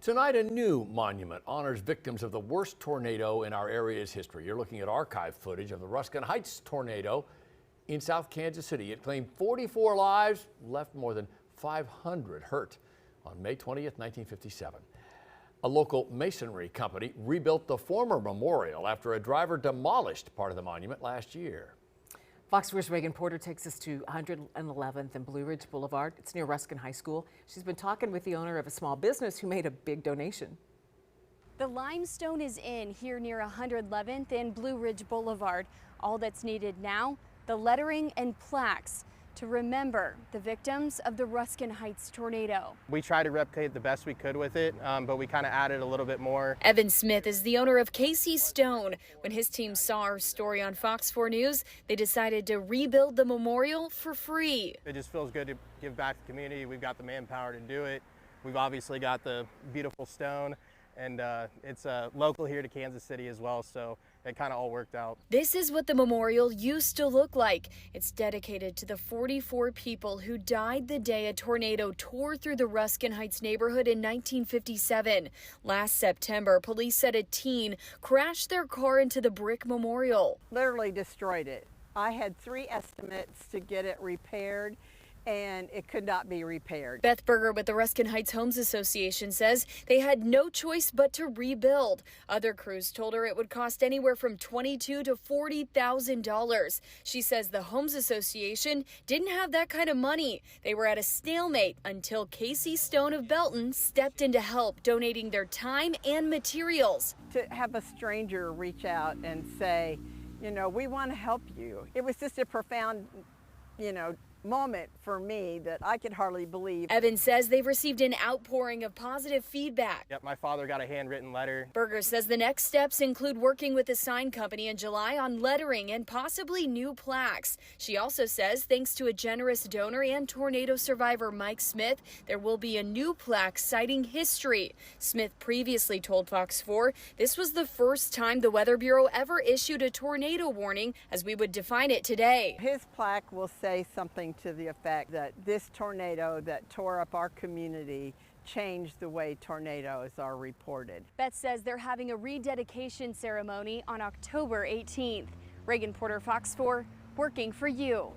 Tonight, a new monument honors victims of the worst tornado in our area's history. You're looking at archive footage of the Ruskin Heights tornado in South Kansas City. It claimed 44 lives, left more than 500 hurt on May 20th, 1957. A local masonry company rebuilt the former memorial after a driver demolished part of the monument last year. Fox 4's Reagan Porter takes us to 111th and Blue Ridge Boulevard. It's near Ruskin High School. She's been talking with the owner of a small business who made a big donation. The limestone is in here near 111th and Blue Ridge Boulevard. All that's needed now, the lettering and plaques to remember the victims of the Ruskin Heights tornado. We tried to replicate the best we could with it, but we kind of added a little bit more. Evan Smith is the owner of Casey Stone. When his team saw our story on Fox 4 News, they decided to rebuild the memorial for free. It just feels good to give back to the community. We've got the manpower to do it. We've obviously got the beautiful stone, and it's local here to Kansas City as well, so it kind of all worked out. This is what the memorial used to look like. It's dedicated to the 44 people who died the day a tornado tore through the Ruskin Heights neighborhood in 1957. Last September, police said a teen crashed their car into the brick memorial. Literally destroyed it. I had 3 estimates to get it repaired, and it could not be repaired. Beth Berger with the Ruskin Heights Homes Association says they had no choice but to rebuild. Other crews told her it would cost anywhere from $22,000 to $40,000. She says the Homes Association didn't have that kind of money. They were at a stalemate until Casey Stone of Belton stepped in to help, donating their time and materials. To have a stranger reach out and say, you know, we want to help you. It was just a profound, moment for me that I could hardly believe. Evan says they've received an outpouring of positive feedback. Yep, my father got a handwritten letter. Berger says the next steps include working with the sign company in July on lettering and possibly new plaques. She also says thanks to a generous donor and tornado survivor Mike Smith, there will be a new plaque citing history. Smith previously told Fox 4 this was the first time the Weather Bureau ever issued a tornado warning as we would define it today. His plaque will say something to the effect that this tornado that tore up our community changed the way tornadoes are reported. Beth says they're having a rededication ceremony on October 18th. Reagan Porter, Fox 4, working for you.